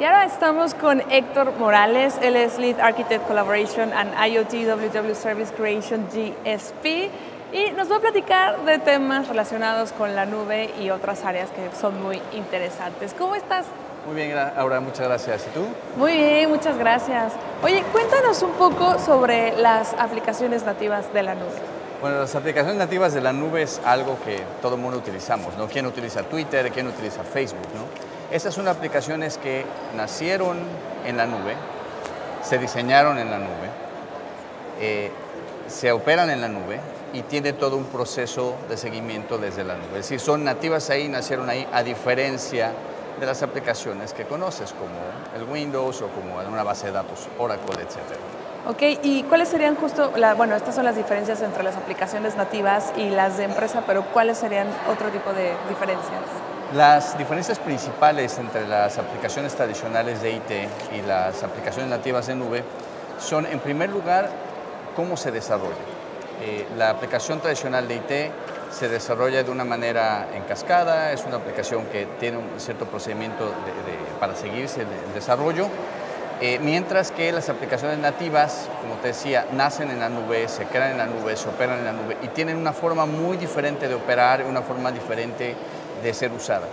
Y ahora estamos con Héctor Morales, él es Lead Architect Collaboration and IoT WW Service Creation GSP y nos va a platicar de temas relacionados con la nube y otras áreas que son muy interesantes. ¿Cómo estás? Muy bien, Aura, muchas gracias. ¿Y tú? Muy bien, muchas gracias. Oye, cuéntanos un poco sobre las aplicaciones nativas de la nube. Bueno, las aplicaciones nativas de la nube es algo que todo el mundo utilizamos, ¿no? ¿Quién utiliza Twitter? ¿Quién utiliza Facebook? ¿No? Estas son aplicaciones que nacieron en la nube, se diseñaron en la nube, se operan en la nube y tiene todo un proceso de seguimiento desde la nube. Es decir, son nativas ahí, nacieron ahí, a diferencia de las aplicaciones que conoces, como el Windows o como una base de datos, Oracle, etc. Ok, ¿y cuáles serían justo, bueno, estas son las diferencias entre las aplicaciones nativas y las de empresa, pero cuáles serían otro tipo de diferencias? Las diferencias principales entre las aplicaciones tradicionales de IT y las aplicaciones nativas de nube son, en primer lugar, cómo se desarrolla. La aplicación tradicional de IT se desarrolla de una manera en cascada, es una aplicación que tiene un cierto procedimiento para seguirse el desarrollo, mientras que las aplicaciones nativas, como te decía, nacen en la nube, se crean en la nube, se operan en la nube y tienen una forma muy diferente de operar, una forma diferente de ser usada.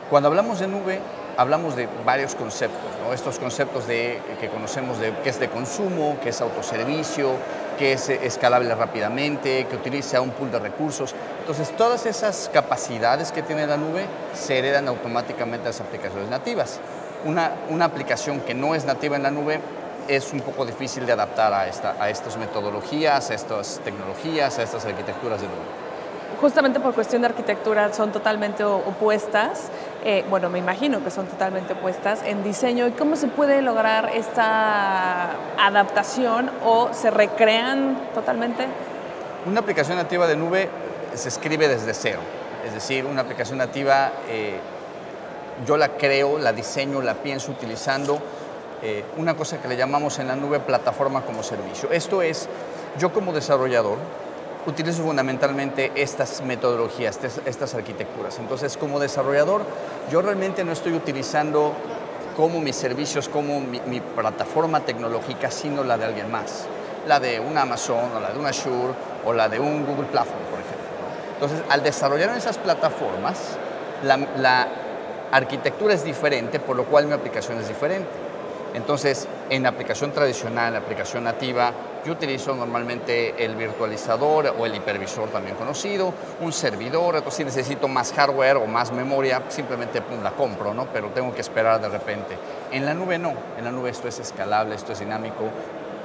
Cuando hablamos de nube, hablamos de varios conceptos, ¿no? Estos conceptos que conocemos de qué es de consumo, qué es autoservicio, qué es escalable rápidamente, que utiliza un pool de recursos. Entonces, todas esas capacidades que tiene la nube se heredan automáticamente a las aplicaciones nativas. Una aplicación que no es nativa en la nube es un poco difícil de adaptar a estas metodologías, a estas tecnologías, a estas arquitecturas de nube. Justamente por cuestión de arquitectura son totalmente opuestas, bueno, me imagino que son totalmente opuestas en diseño. ¿Y cómo se puede lograr esta adaptación o se recrean totalmente? Una aplicación nativa de nube se escribe desde cero, es decir, una aplicación nativa yo la creo, la diseño, la pienso utilizando una cosa que le llamamos en la nube plataforma como servicio. Esto es, yo como desarrollador utilizo fundamentalmente estas metodologías, estas arquitecturas. Entonces, como desarrollador, yo realmente no estoy utilizando como mis servicios, como mi plataforma tecnológica, sino la de alguien más. La de un Amazon, o la de un Azure, o la de un Google Platform, por ejemplo, ¿no? Entonces, al desarrollar en esas plataformas, la arquitectura es diferente, por lo cual mi aplicación es diferente. Entonces, en la aplicación tradicional, la aplicación nativa, yo utilizo normalmente el virtualizador o el hipervisor también conocido, un servidor. Entonces, si necesito más hardware o más memoria, simplemente la compro, ¿no? Pero tengo que esperar de repente. En la nube no, en la nube esto es escalable, esto es dinámico.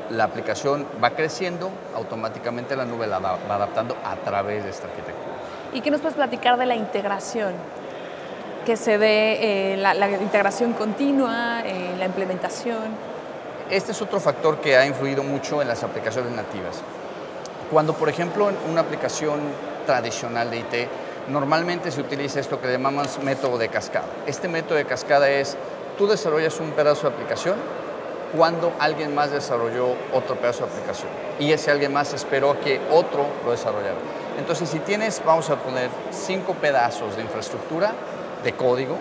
La aplicación va creciendo, automáticamente la nube la va adaptando a través de esta arquitectura. ¿Y qué nos puedes platicar de la integración? Que se dé la integración continua, la implementación. Este es otro factor que ha influido mucho en las aplicaciones nativas. Cuando, por ejemplo, en una aplicación tradicional de IT, normalmente se utiliza esto que llamamos método de cascada. Este método de cascada es, tú desarrollas un pedazo de aplicación cuando alguien más desarrolló otro pedazo de aplicación y ese alguien más esperó a que otro lo desarrollara. Entonces, si tienes, vamos a poner 5 pedazos de infraestructura, de código,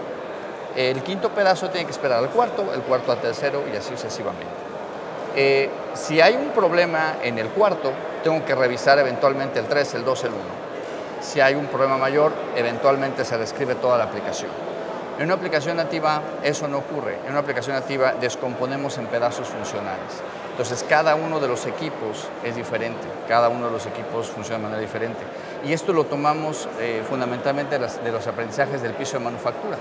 el quinto pedazo tiene que esperar al cuarto, el cuarto al tercero y así sucesivamente. Si hay un problema en el cuarto, tengo que revisar eventualmente el 3, el 2, el 1. Si hay un problema mayor, eventualmente se reescribe toda la aplicación. En una aplicación nativa eso no ocurre. En una aplicación nativa descomponemos en pedazos funcionales. Entonces, cada uno de los equipos es diferente, cada uno de los equipos funciona de manera diferente. Y esto lo tomamos fundamentalmente de los aprendizajes del piso de manufactura.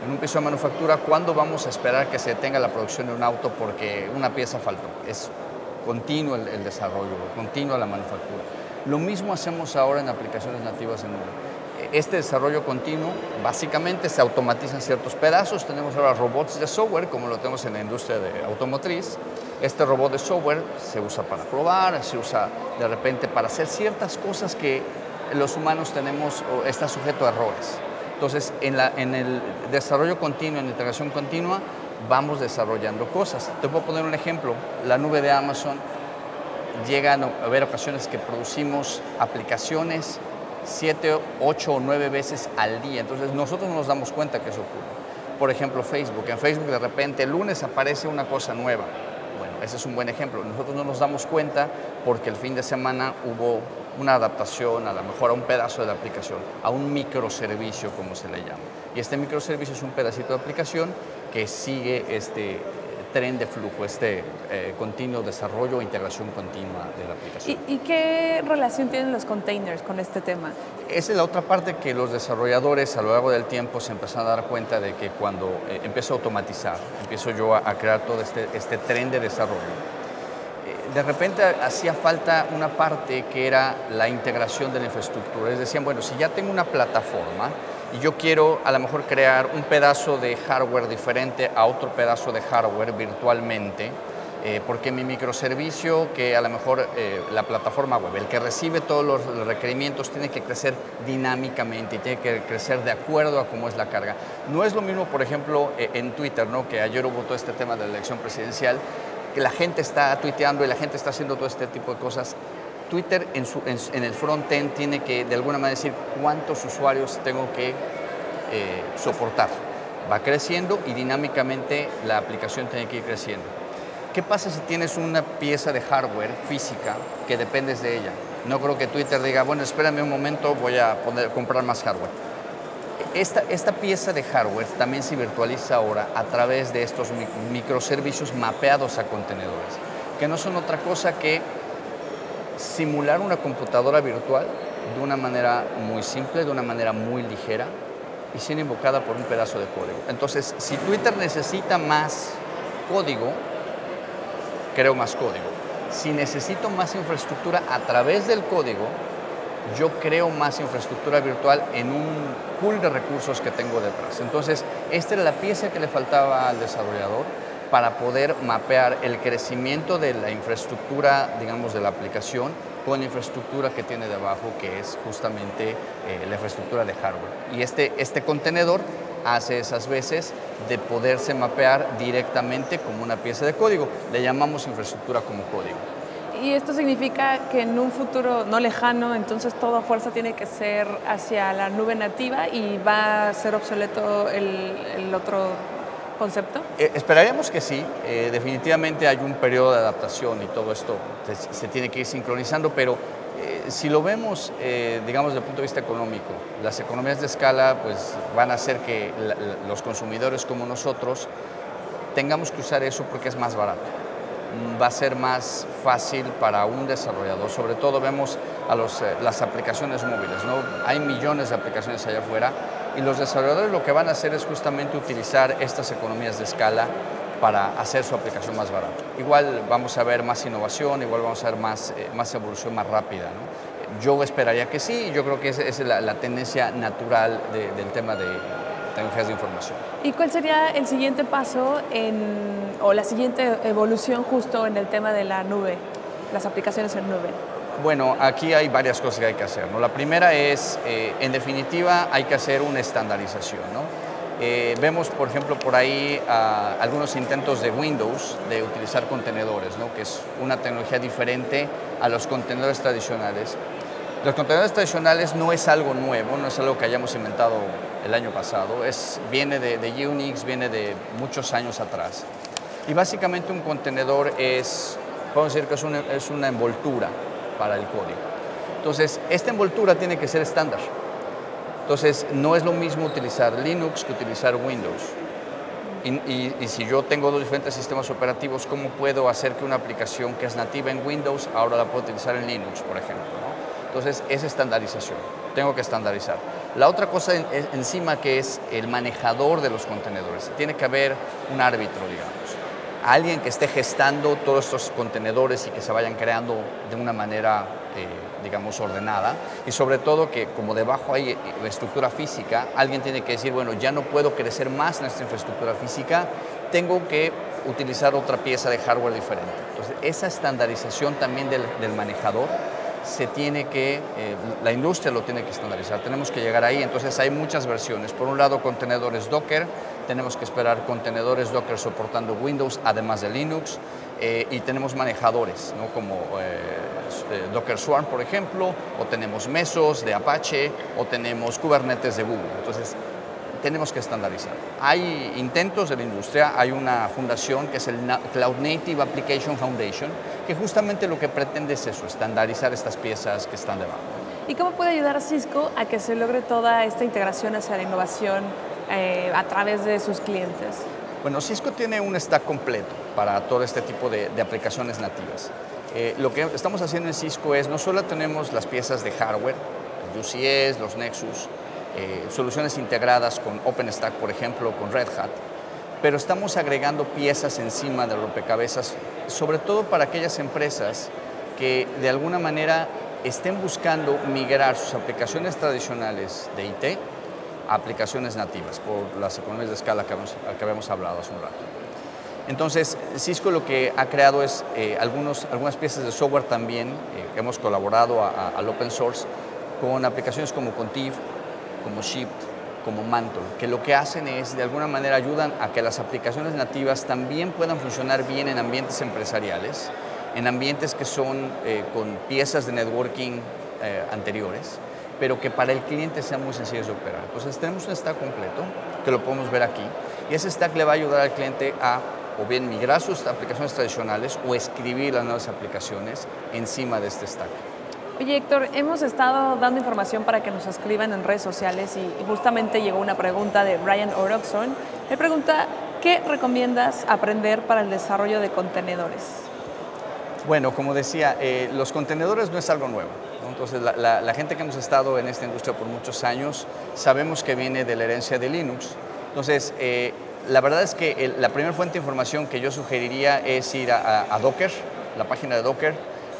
En un piso de manufactura, ¿cuándo vamos a esperar que se detenga la producción de un auto porque una pieza faltó? Es continuo el desarrollo, continua la manufactura. Lo mismo hacemos ahora en aplicaciones nativas en nube. Este desarrollo continuo, básicamente se automatizan ciertos pedazos. Tenemos ahora robots de software, como lo tenemos en la industria de automotriz. Este robot de software se usa para probar, se usa de repente para hacer ciertas cosas que los humanos tenemos o está sujeto a errores. Entonces, en el desarrollo continuo, en la integración continua, vamos desarrollando cosas. Te puedo poner un ejemplo. La nube de Amazon, llegan a haber ocasiones que producimos aplicaciones 7, 8 o 9 veces al día. Entonces, nosotros no nos damos cuenta que eso ocurre. por ejemplo, Facebook. En Facebook de repente el lunes aparece una cosa nueva. Bueno, ese es un buen ejemplo. Nosotros no nos damos cuenta porque el fin de semana hubo una adaptación, a lo mejor a un pedazo de la aplicación, a un microservicio, como se le llama. Y este microservicio es un pedacito de aplicación que sigue este tren de flujo, continuo desarrollo e integración continua de la aplicación. ¿Y qué relación tienen los containers con este tema? Esa es la otra parte que los desarrolladores a lo largo del tiempo se empezaron a dar cuenta de que cuando empiezo a automatizar, empiezo yo a crear todo este tren de desarrollo, de repente hacía falta una parte que era la integración de la infraestructura. Es decir, bueno, si ya tengo una plataforma y yo quiero a lo mejor crear un pedazo de hardware diferente a otro pedazo de hardware virtualmente, porque mi microservicio, que a lo mejor la plataforma web, el que recibe todos los requerimientos, tiene que crecer dinámicamente y tiene que crecer de acuerdo a cómo es la carga. No es lo mismo, por ejemplo, en Twitter, ¿no? Que ayer hubo todo este tema de la elección presidencial, que la gente está tuiteando y la gente está haciendo todo este tipo de cosas. Twitter en el front-end tiene que de alguna manera decir cuántos usuarios tengo que soportar. Va creciendo y dinámicamente la aplicación tiene que ir creciendo. ¿Qué pasa si tienes una pieza de hardware física que dependes de ella? No creo que Twitter diga, bueno, espérame un momento, voy a comprar más hardware. Esta pieza de hardware también se virtualiza ahora a través de estos microservicios mapeados a contenedores, que no son otra cosa que simular una computadora virtual de una manera muy simple, de una manera muy ligera y siendo invocada por un pedazo de código. Entonces, si Twitter necesita más código, creo más código. Si necesito más infraestructura a través del código, yo creo más infraestructura virtual en un pool de recursos que tengo detrás. Entonces, esta era la pieza que le faltaba al desarrollador para poder mapear el crecimiento de la infraestructura, digamos, de la aplicación con la infraestructura que tiene debajo, que es justamente la infraestructura de hardware. Y este contenedor hace esas veces de poderse mapear directamente como una pieza de código. Le llamamos infraestructura como código. Y esto significa que en un futuro no lejano, entonces toda fuerza tiene que ser hacia la nube nativa y va a ser obsoleto el otro concepto. Esperaríamos que sí. Definitivamente hay un periodo de adaptación y todo esto se tiene que ir sincronizando, pero si lo vemos, digamos, desde el punto de vista económico, las economías de escala pues, van a hacer que los consumidores como nosotros tengamos que usar eso porque es más barato. Va a ser más fácil para un desarrollador. Sobre todo vemos a las aplicaciones móviles, ¿no? Hay millones de aplicaciones allá afuera y los desarrolladores lo que van a hacer es justamente utilizar estas economías de escala para hacer su aplicación más barata. Igual vamos a ver más innovación, igual vamos a ver más evolución más rápida, ¿no? Yo esperaría que sí, y yo creo que esa es la tendencia natural del tema de tecnologías de información. ¿Y cuál sería el siguiente paso o la siguiente evolución justo en el tema de la nube, las aplicaciones en nube? Bueno, aquí hay varias cosas que hay que hacer, ¿no? La primera es, en definitiva, hay que hacer una estandarización, ¿no? Vemos, por ejemplo, por ahí algunos intentos de Windows de utilizar contenedores, ¿no? Que es una tecnología diferente a los contenedores tradicionales. Los contenedores tradicionales no es algo nuevo, no es algo que hayamos inventado el año pasado, viene de Unix, viene de muchos años atrás. Y básicamente un contenedor podemos decir que es una envoltura para el código. Entonces, esta envoltura tiene que ser estándar. Entonces, no es lo mismo utilizar Linux que utilizar Windows. Y si yo tengo dos diferentes sistemas operativos, ¿cómo puedo hacer que una aplicación que es nativa en Windows ahora la pueda utilizar en Linux, por ejemplo, ¿no? Entonces, es estandarización. Tengo que estandarizar. La otra cosa encima que es el manejador de los contenedores. Tiene que haber un árbitro, digamos. Alguien que esté gestando todos estos contenedores y que se vayan creando de una manera, digamos, ordenada. Y sobre todo que como debajo hay estructura física, alguien tiene que decir, bueno, ya no puedo crecer más en esta infraestructura física, tengo que utilizar otra pieza de hardware diferente. Entonces, esa estandarización también del manejador la industria lo tiene que estandarizar, tenemos que llegar ahí. Entonces hay muchas versiones. Por un lado, contenedores Docker, tenemos que esperar contenedores Docker soportando Windows, además de Linux, y tenemos manejadores, ¿no? Como Docker Swarm, por ejemplo, o tenemos Mesos de Apache, o tenemos Kubernetes de Google. Entonces, tenemos que estandarizar. Hay intentos de la industria, hay una fundación que es el Cloud Native Application Foundation, que justamente lo que pretende es eso, estandarizar estas piezas que están debajo. ¿Y cómo puede ayudar a Cisco a que se logre toda esta integración hacia la innovación a través de sus clientes? Bueno, Cisco tiene un stack completo para todo este tipo de aplicaciones nativas. Lo que estamos haciendo en Cisco es, no solo tenemos las piezas de hardware, los UCS, los Nexus, soluciones integradas con OpenStack, por ejemplo, con Red Hat, pero estamos agregando piezas encima del rompecabezas, sobre todo para aquellas empresas que de alguna manera estén buscando migrar sus aplicaciones tradicionales de IT a aplicaciones nativas, por las economías de escala que habíamos hablado hace un rato. Entonces, Cisco lo que ha creado es algunas piezas de software también, hemos colaborado al open source con aplicaciones como Contiv, como Shift, como Mantle, que lo que hacen es, de alguna manera, ayudan a que las aplicaciones nativas también puedan funcionar bien en ambientes empresariales, en ambientes que son con piezas de networking anteriores, pero que para el cliente sean muy sencillos de operar. Entonces, tenemos un stack completo, que lo podemos ver aquí, y ese stack le va a ayudar al cliente a o bien migrar sus aplicaciones tradicionales o escribir las nuevas aplicaciones encima de este stack. Oye, Héctor, hemos estado dando información para que nos escriban en redes sociales y justamente llegó una pregunta de Brian Oroxon. Él pregunta, ¿qué recomiendas aprender para el desarrollo de contenedores? Bueno, como decía, los contenedores no es algo nuevo, ¿no? Entonces, la gente que hemos estado en esta industria por muchos años, sabemos que viene de la herencia de Linux. Entonces, la verdad es que la primera fuente de información que yo sugeriría es ir a Docker, la página de Docker.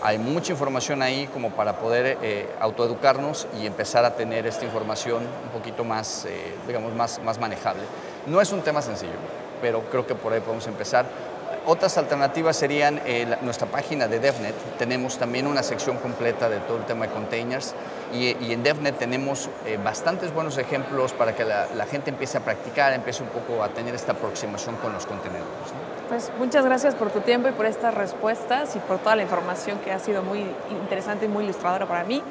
Hay mucha información ahí como para poder autoeducarnos y empezar a tener esta información un poquito más, digamos, más manejable. No es un tema sencillo, pero creo que por ahí podemos empezar. Otras alternativas serían nuestra página de DevNet. Tenemos también una sección completa de todo el tema de containers y en DevNet tenemos bastantes buenos ejemplos para que la gente empiece a practicar, empiece un poco a tener esta aproximación con los contenedores, ¿no? Pues muchas gracias por tu tiempo y por estas respuestas y por toda la información que ha sido muy interesante y muy ilustradora para mí.